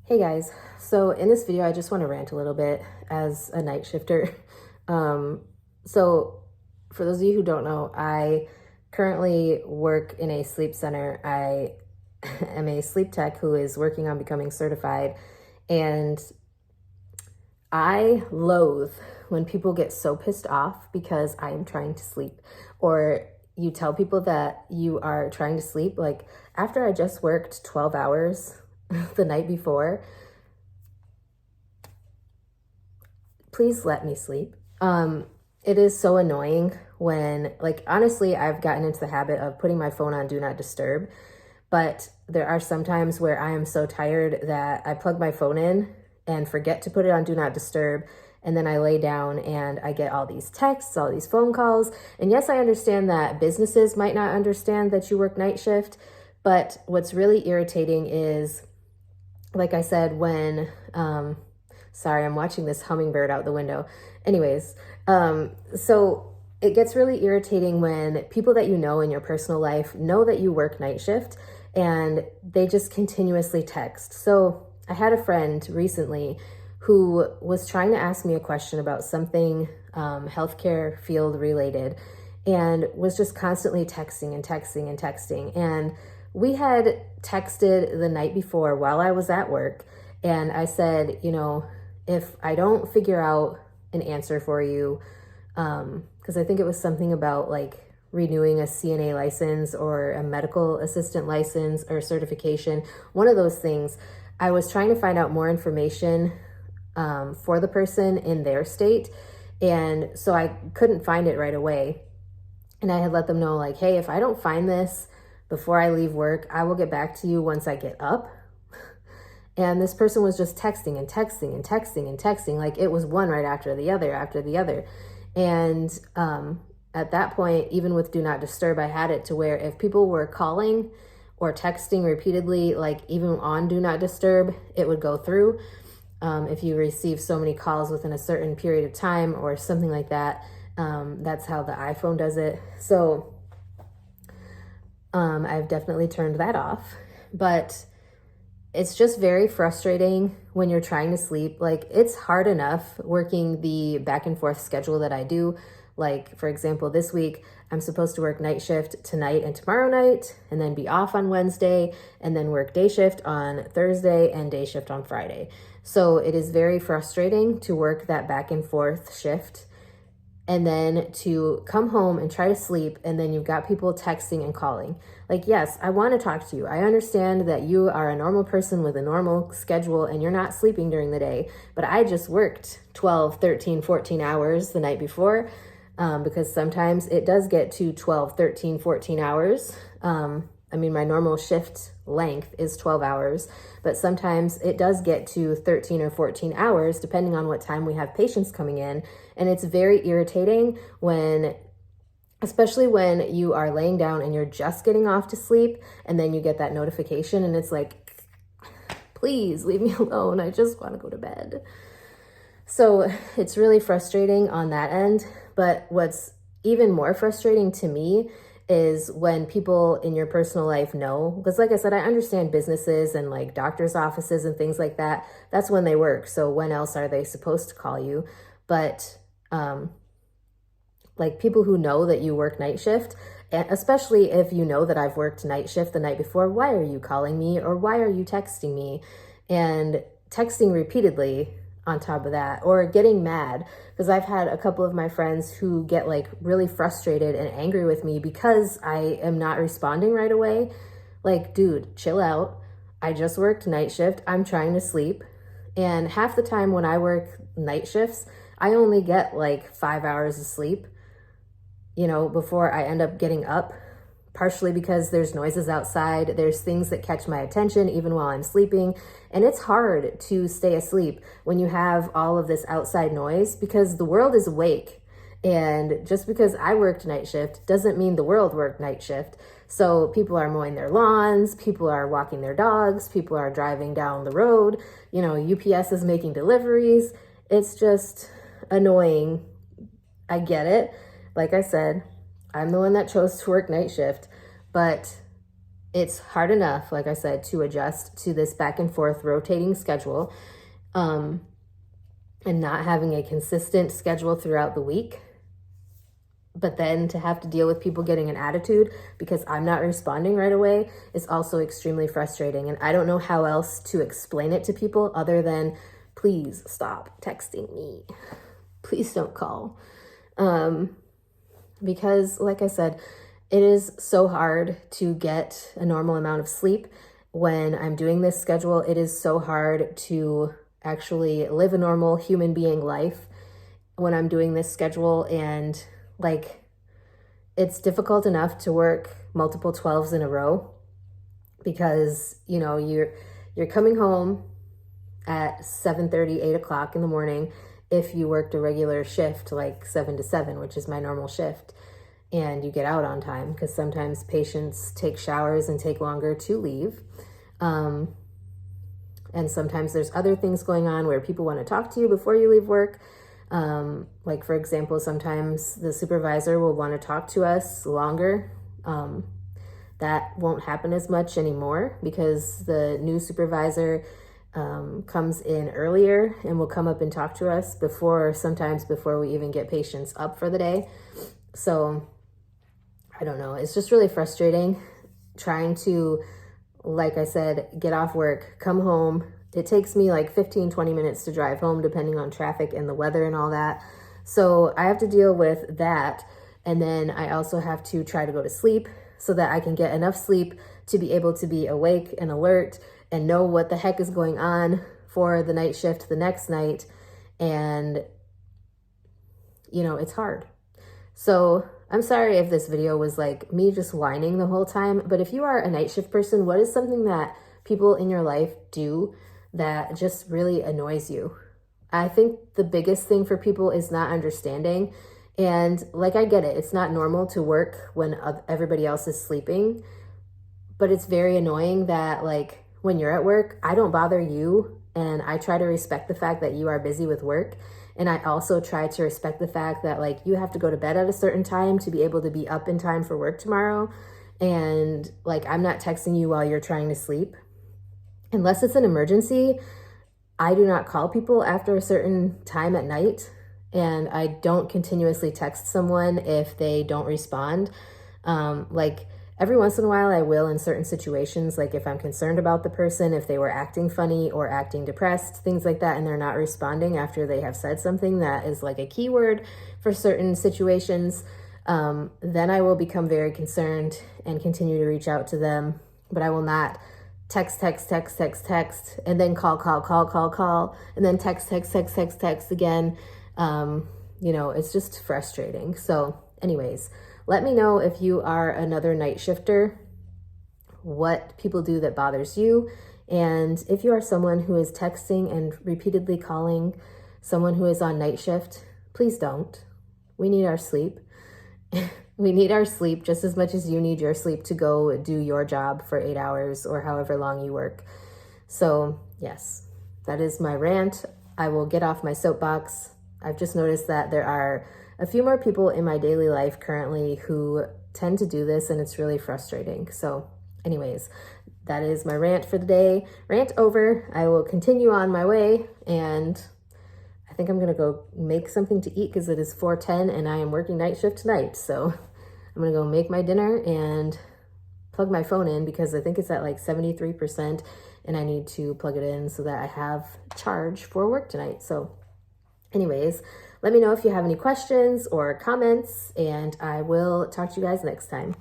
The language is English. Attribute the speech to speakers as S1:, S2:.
S1: Hey guys, so in this video I just want to rant a little bit as a night shifter. So for those of you who don't know, I currently work in a sleep center. I am a sleep tech who is working on becoming certified, and I loathe when people get so pissed off because I am trying to sleep, or you tell people that you are trying to sleep. Like after I just worked 12 hours the night before, please let me sleep. It is so annoying when, like, honestly, I've gotten into the habit of putting my phone on Do Not Disturb, but there are some times where I am so tired that I plug my phone in and forget to put it on Do Not Disturb, and then I lay down and I get all these texts, all these phone calls. And yes, I understand that businesses might not understand that you work night shift, but what's really irritating is, like I said, when, sorry, I'm watching this hummingbird out the window. Anyways, so it gets really irritating when people that you know in your personal life know that you work night shift and they just continuously text. So I had a friend recently who was trying to ask me a question about something healthcare field related, and was just constantly texting and texting and texting. And we had texted the night before while I was at work, and I said, if I don't figure out an answer for you, because I think it was something about like renewing a CNA license or a medical assistant license or certification, one of those things. I was trying to find out more information for the person in their state, and so I couldn't find it right away. And I had let them know, like, hey, if I don't find this before I leave work, I will get back to you once I get up. And this person was just texting and texting and texting and texting, like it was one right after the other after the other. And at that point, even with Do Not Disturb, I had it to where if people were calling or texting repeatedly, like even on Do Not Disturb, it would go through. If you receive so many calls within a certain period of time or something like that, that's how the iPhone does it. So I've definitely turned that off. But it's just very frustrating when you're trying to sleep. Like, it's hard enough working the back and forth schedule that I do. Like, for example, this week, I'm supposed to work night shift tonight and tomorrow night, and then be off on Wednesday, and then work day shift on Thursday and day shift on Friday. So it is very frustrating to work that back and forth shift, and then to come home and try to sleep, and then you've got people texting and calling. Like, yes, I want to talk to you. I understand that you are a normal person with a normal schedule and you're not sleeping during the day, but I just worked 12, 13, 14 hours the night before, because sometimes it does get to 12, 13, 14 hours. My normal shift length is 12 hours, but sometimes it does get to 13 or 14 hours, depending on what time we have patients coming in. And it's very irritating especially when you are laying down and you're just getting off to sleep, and then you get that notification and it's like, please leave me alone. I just want to go to bed. So it's really frustrating on that end. But what's even more frustrating to me is when people in your personal life know, because like I said, I understand businesses and like doctor's offices and things like that. That's when they work. So when else are they supposed to call you? But like people who know that you work night shift, especially if you know that I've worked night shift the night before, why are you calling me or why are you texting me? And texting repeatedly on top of that, or getting mad, because I've had a couple of my friends who get like really frustrated and angry with me because I am not responding right away. Like, dude, chill out. I just worked night shift. I'm trying to sleep. And half the time when I work night shifts, I only get like 5 hours of sleep, before I end up getting up, partially because there's noises outside. There's things that catch my attention even while I'm sleeping. And it's hard to stay asleep when you have all of this outside noise, because the world is awake. And just because I worked night shift doesn't mean the world worked night shift. So people are mowing their lawns, people are walking their dogs, people are driving down the road, UPS is making deliveries. It's just annoying. I get it. Like I said, I'm the one that chose to work night shift, but it's hard enough, like I said, to adjust to this back and forth rotating schedule, and not having a consistent schedule throughout the week. But then to have to deal with people getting an attitude because I'm not responding right away is also extremely frustrating. And I don't know how else to explain it to people other than, please stop texting me. Please don't call. Because like I said, it is so hard to get a normal amount of sleep when I'm doing this schedule. It is so hard to actually live a normal human being life when I'm doing this schedule. And like, it's difficult enough to work multiple 12s in a row because, you know, you're coming home at 7:30, 8 o'clock in the morning if you worked a regular shift, like 7 to 7, which is my normal shift, and you get out on time because sometimes patients take showers and take longer to leave. And sometimes there's other things going on where people want to talk to you before you leave work. Like for example, sometimes the supervisor will want to talk to us longer. That won't happen as much anymore because the new supervisor comes in earlier and will come up and talk to us sometimes before we even get patients up for the day. So I don't know. It's just really frustrating trying to, like I said, get off work, come home. It takes me like 15, 20 minutes to drive home, depending on traffic and the weather and all that. So I have to deal with that. And then I also have to try to go to sleep so that I can get enough sleep to be able to be awake and alert and know what the heck is going on for the night shift the next night. And, you know, it's hard. So I'm sorry if this video was like me just whining the whole time, but if you are a night shift person, what is something that people in your life do that just really annoys you? I think the biggest thing for people is not understanding. And like, I get it. It's not normal to work when everybody else is sleeping, but it's very annoying that like when you're at work, I don't bother you. And I try to respect the fact that you are busy with work. And I also try to respect the fact that like you have to go to bed at a certain time to be able to be up in time for work tomorrow. And like, I'm not texting you while you're trying to sleep. Unless it's an emergency, I do not call people after a certain time at night. And I don't continuously text someone if they don't respond. Like every once in a while I will in certain situations, like if I'm concerned about the person, if they were acting funny or acting depressed, things like that, and they're not responding after they have said something that is like a keyword for certain situations, then I will become very concerned and continue to reach out to them. But I will not text, and then call, and then text again. You know, it's just frustrating. So anyways, let me know if you are another night shifter, what people do that bothers you. And if you are someone who is texting and repeatedly calling someone who is on night shift, please don't. We need our sleep. We need our sleep just as much as you need your sleep to go do your job for 8 hours or however long you work. So yes, that is my rant. I will get off my soapbox. I've just noticed that there are a few more people in my daily life currently who tend to do this, and it's really frustrating. So anyways, that is my rant for the day. Rant over. I will continue on my way, and I think I'm going to go make something to eat because it is 4:10 and I am working night shift tonight. So I'm going to go make my dinner and plug my phone in because I think it's at like 73% and I need to plug it in so that I have charge for work tonight. So anyways, let me know if you have any questions or comments, and I will talk to you guys next time.